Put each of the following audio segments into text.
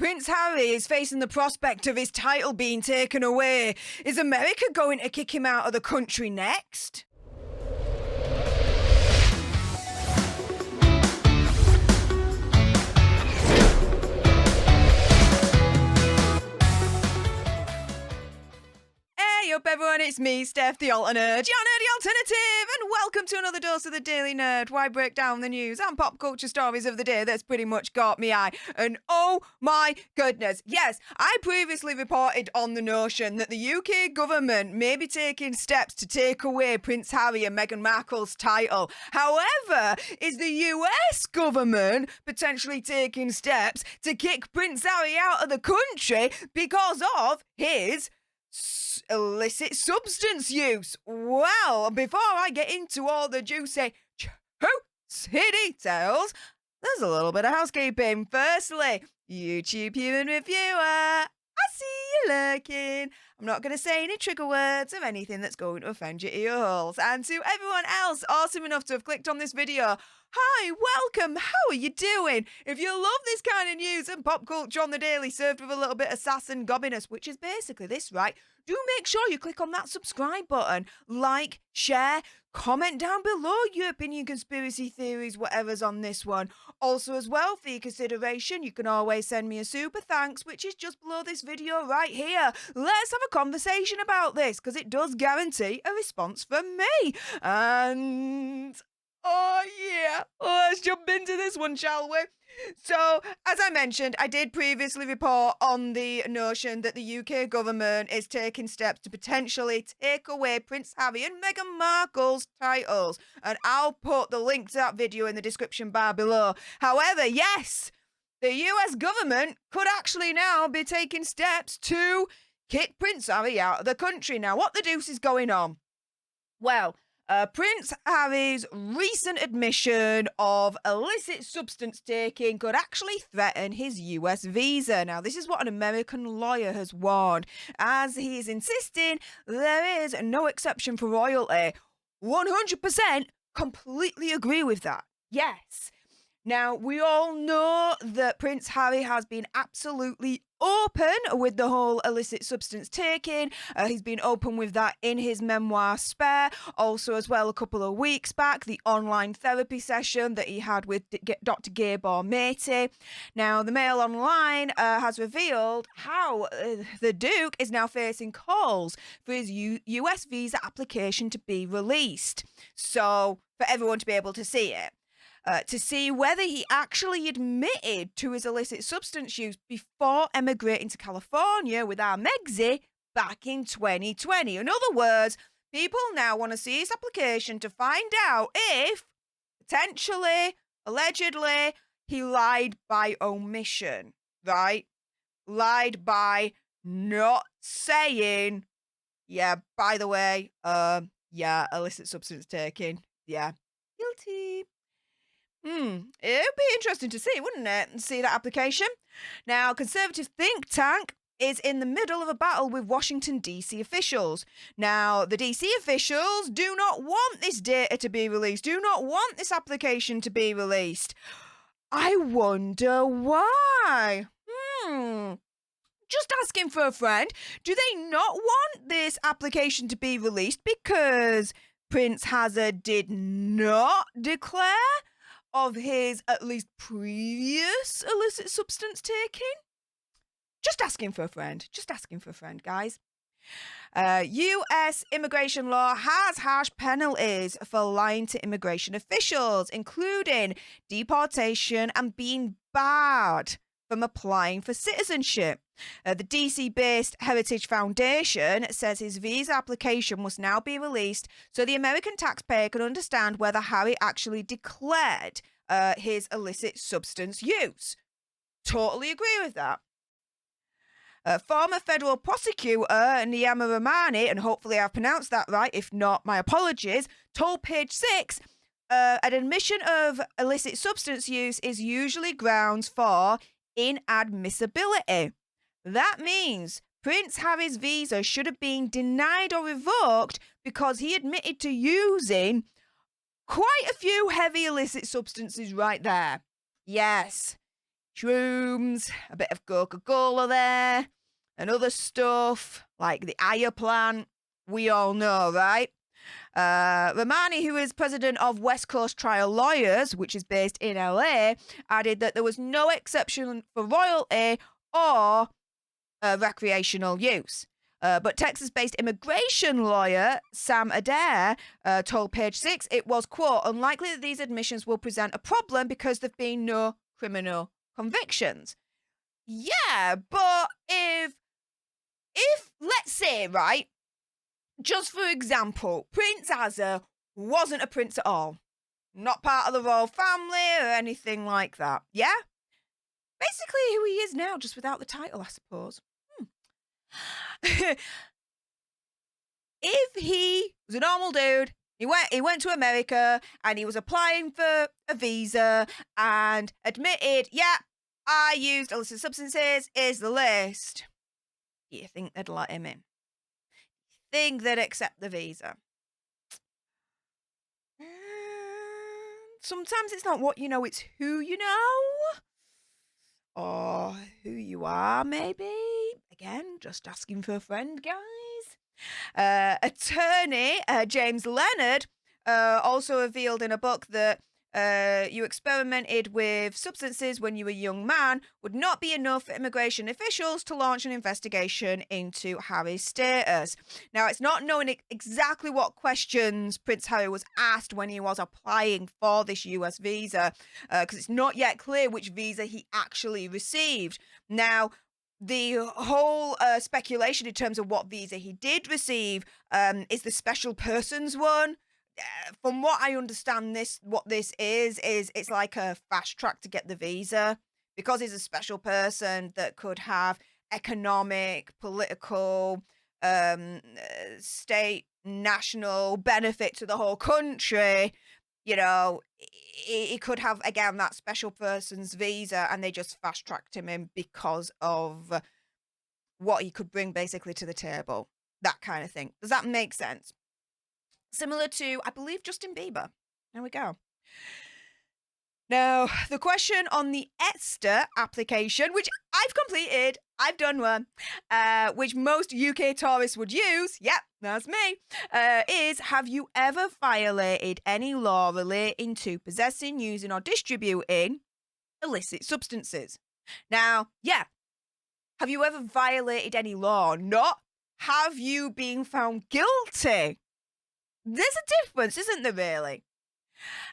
Prince Harry is facing the prospect of his title being taken away. Is America going to kick him out of the country next? Hey up everyone, it's me, Stef The Alter Nerd, your nerdy alternative, and welcome to another dose of the Daily Nerd, where I break down the news and pop culture stories of the day that's pretty much got me eye. And oh my goodness, yes, I previously reported on the notion that the UK government may be taking steps to take away Prince Harry and Meghan Markle's title. However, is the US government potentially taking steps to kick Prince Harry out of the country because of his illicit substance use? Well, before I get into all the juicy details, there's a little bit of housekeeping. Firstly, YouTube human reviewer, I see you lurking. I'm not going to say any trigger words or anything that's going to offend your ear holes. And to everyone else awesome enough to have clicked on this video, hi, welcome, how are you doing? If you love this kind of news and pop culture on the daily, served with a little bit of sass and gobbiness, which is basically this, right? Do make sure you click on that subscribe button, like, share, comment down below your opinion, conspiracy theories, whatever's on this one. Also as well, for your consideration, you can always send me a super thanks, which is just below this video right here. Let's have a conversation about this, because it does guarantee a response from me. And oh yeah, let's jump into this one, shall we? So, as I mentioned, I did previously report on the notion that the UK government is taking steps to potentially take away Prince Harry and Meghan Markle's titles. And I'll put the link to that video in the description bar below. However, yes, the US government could actually now be taking steps to kick Prince Harry out of the country. Now, what the deuce is going on? Well, Prince Harry's recent admission of illicit substance taking could actually threaten his US visa. Now, this is what an American lawyer has warned, as he is insisting there is no exception for royalty. 100% completely agree with that. Yes. Now, we all know that Prince Harry has been absolutely open with the whole illicit substance taking. He's been open with that in his memoir Spare. Also, as well, a couple of weeks back, the online therapy session that he had with Dr. Gabor Mate. Now, the Mail Online has revealed how the Duke is now facing calls for his US visa application to be released. So, for everyone to be able to see it. To see whether he actually admitted to his illicit substance use before emigrating to California with our Megsy back in 2020. In other words, people now want to see his application to find out if, potentially, allegedly, he lied by omission, right? Lied by not saying, yeah, by the way, yeah, illicit substance taking, yeah, guilty. It would be interesting to see, wouldn't it? See that application. Now, conservative think tank is in the middle of a battle with Washington, D.C. officials. Now, the D.C. officials do not want this data to be released, do not want this application to be released. I wonder why. Just asking for a friend. Do they not want this application to be released because Prince Harry did not declare of his at least previous illicit substance taking? Just asking for a friend. Just asking for a friend, guys. US immigration law has harsh penalties for lying to immigration officials, including deportation and being barred from applying for citizenship. The DC-based Heritage Foundation says his visa application must now be released so the American taxpayer can understand whether Harry actually declared his illicit substance use. Totally agree with that. Former federal prosecutor Niyama Ramani, and hopefully I've pronounced that right, if not, my apologies, told Page 6, an admission of illicit substance use is usually grounds for inadmissibility. That means Prince Harry's visa should have been denied or revoked because he admitted to using quite a few heavy illicit substances right there. Yes, shrooms, a bit of Coca-Cola there, and other stuff like the Aya plant. We all know, right? Romani, who is president of West Coast Trial Lawyers, which is based in LA, added that there was no exception for royalty or recreational use. But Texas-based immigration lawyer Sam Adair told Page Six it was, quote, unlikely that these admissions will present a problem because there've been no criminal convictions. Yeah, but if let's say, right, just for example, Prince Asa wasn't a prince at all, not part of the royal family or anything like that, yeah? Basically who he is now, just without the title, I suppose. If he was a normal dude, he went to America and he was applying for a visa and admitted, yeah, I used illicit substances, is the list. Do you think they'd let him in? Think they'd accept the visa? Sometimes it's not what you know, it's who you know. Or who you are, maybe. Again, just asking for a friend, guys. Attorney James Leonard also revealed in a book that you experimented with substances when you were a young man would not be enough for immigration officials to launch an investigation into Harry's status. Now, it's not known exactly what questions Prince Harry was asked when he was applying for this US visa, because it's not yet clear which visa he actually received. Now, the whole speculation in terms of what visa he did receive is the special persons one. From what I understand, what this is it's like a fast track to get the visa, because he's a special person that could have economic, political, state, national benefit to the whole country. You know, he could have, again, that special person's visa, and they just fast tracked him in because of what he could bring basically to the table. That kind of thing. Does that make sense? Similar to, I believe, Justin Bieber. There we go. Now, the question on the Excerpt application, which I've completed, I've done one, which most UK tourists would use, yep, that's me, is, have you ever violated any law relating to possessing, using, or distributing illicit substances? Now, yeah, have you ever violated any law? Not, have you been found guilty? There's a difference, isn't there, really?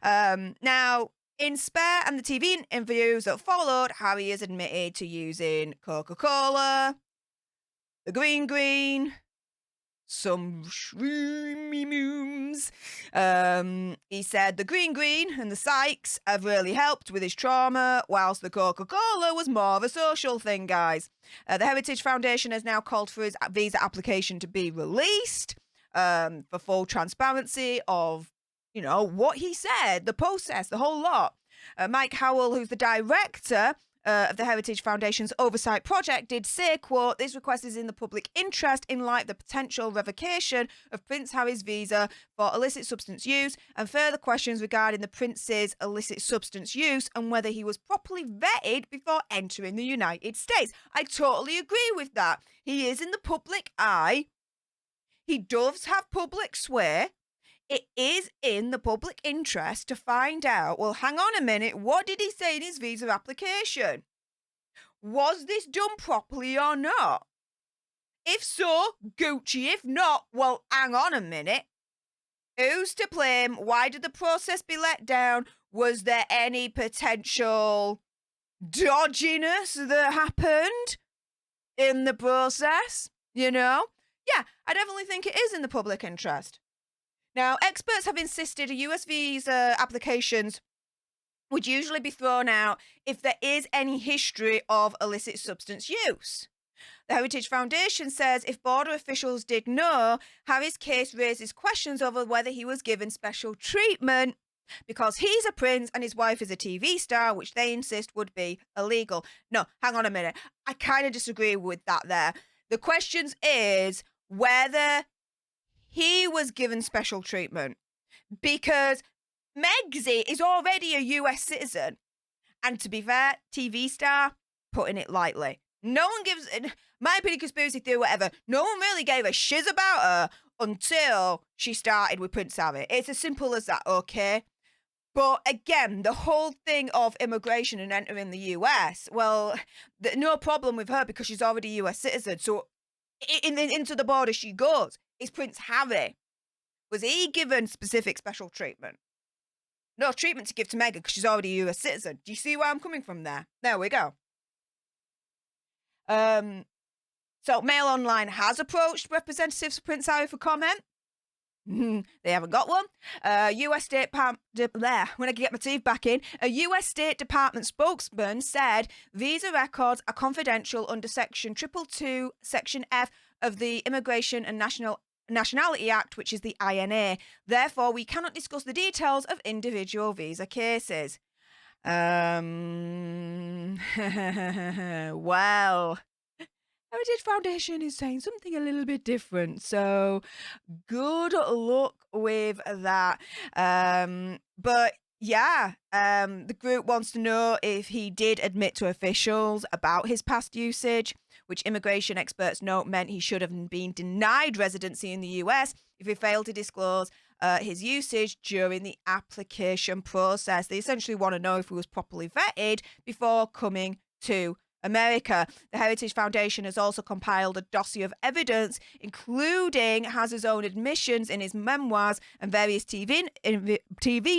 Now, in Spare and the TV interviews that followed, Harry is admitted to using Coca-Cola, the green, some shroomy moons. He said the green and the Sykes have really helped with his trauma, whilst the Coca-Cola was more of a social thing, guys. The Heritage Foundation has now called for his visa application to be released for full transparency of, you know, what he said, the process, the whole lot. Mike Howell, who's the director of the Heritage Foundation's Oversight Project, did say, quote, this request is in the public interest in light of the potential revocation of Prince Harry's visa for illicit substance use and further questions regarding the prince's illicit substance use and whether he was properly vetted before entering the United States. I totally agree with that. He is in the public eye. He does have public sway. It is in the public interest to find out, well, hang on a minute, what did he say in his visa application? Was this done properly or not? If so, Gucci. If not, well, hang on a minute. Who's to blame? Why did the process be let down? Was there any potential dodginess that happened in the process? You know? Yeah, I definitely think it is in the public interest. Now, experts have insisted US visa applications would usually be thrown out if there is any history of illicit substance use. The Heritage Foundation says if border officials did know, Harry's case raises questions over whether he was given special treatment because he's a prince and his wife is a TV star, which they insist would be illegal. No, hang on a minute. I kind of disagree with that there. The question is whether he was given special treatment, because Megxie is already a US citizen And to be fair, TV star, putting it lightly. No one gives, my opinion, conspiracy theory, whatever, no one really gave a shiz about her until she started with Prince Harry. It's as simple as that, okay? But again, the whole thing of immigration and entering the US, well, no problem with her because she's already a US citizen. So into the border she goes. It's Prince Harry. Was he given specific special treatment? No treatment to give to Meghan because she's already a US citizen. Do you see where I'm coming from there? There we go. So Mail Online has approached representatives of Prince Harry for comment. They haven't got one. US State Department, when I get my teeth back in, a US State Department spokesman said visa records are confidential under Section 222, Section F of the Immigration and Nationality Act, which is the INA. Therefore, we cannot discuss the details of individual visa cases. Well, Heritage Foundation is saying something a little bit different, so good luck with that. But yeah, the group wants to know if he did admit to officials about his past usage, which immigration experts note meant he should have been denied residency in the US if he failed to disclose his usage during the application process. They essentially want to know if he was properly vetted before coming to America. The Heritage Foundation has also compiled a dossier of evidence, including Hazard's own admissions in his memoirs and various TV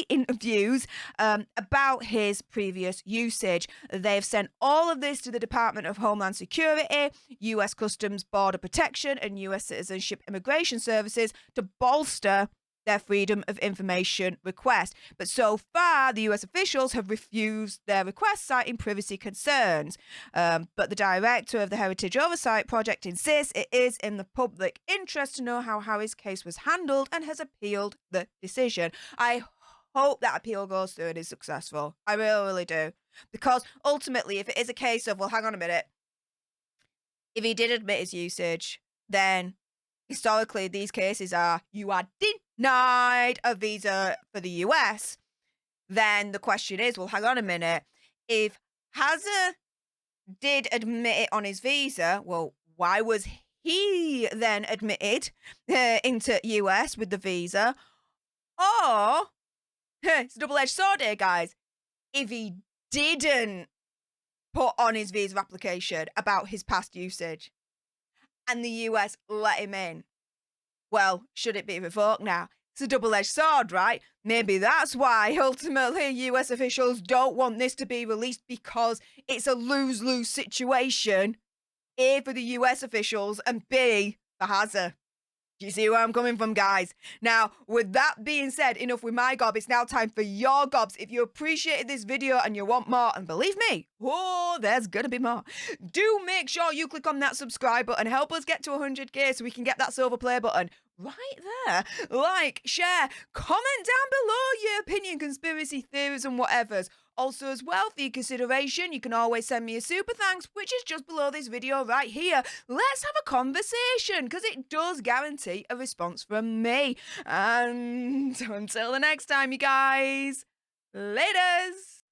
interviews about his previous usage. They've sent all of this to the Department of Homeland Security, U.S. Customs Border Protection, and U.S. Citizenship Immigration Services to bolster their Freedom of Information request. But so far, the US officials have refused their request, citing privacy concerns. But the director of the Heritage Oversight Project insists it is in the public interest to know how Harry's case was handled and has appealed the decision. I hope that appeal goes through and is successful. I really, really do. Because ultimately, if it is a case of, well, hang on a minute, if he did admit his usage, then historically, these cases are, you are denied a visa for the US. Then the question is, well, hang on a minute. If Hazard did admit it on his visa, well, why was he then admitted into US with the visa? Or, it's a double-edged sword here, guys. If he didn't put on his visa application about his past usage and the US let him in, well, should it be revoked now? It's a double-edged sword, right? Maybe that's why ultimately US officials don't want this to be released, because it's a lose-lose situation, A, for the US officials, and B, for Hazard. Do you see where I'm coming from, guys? Now, with that being said, enough with my gob. It's now time for your gobs. If you appreciated this video and you want more, and believe me, oh, there's gonna be more, do make sure you click on that subscribe button. Help us get to 100k so we can get that silver play button right there. Like, share, comment down below your opinion, conspiracy theories and whatevers. Also, as well, for your consideration, you can always send me a super thanks, which is just below this video right here. Let's have a conversation, because it does guarantee a response from me. And until the next time, you guys, laters.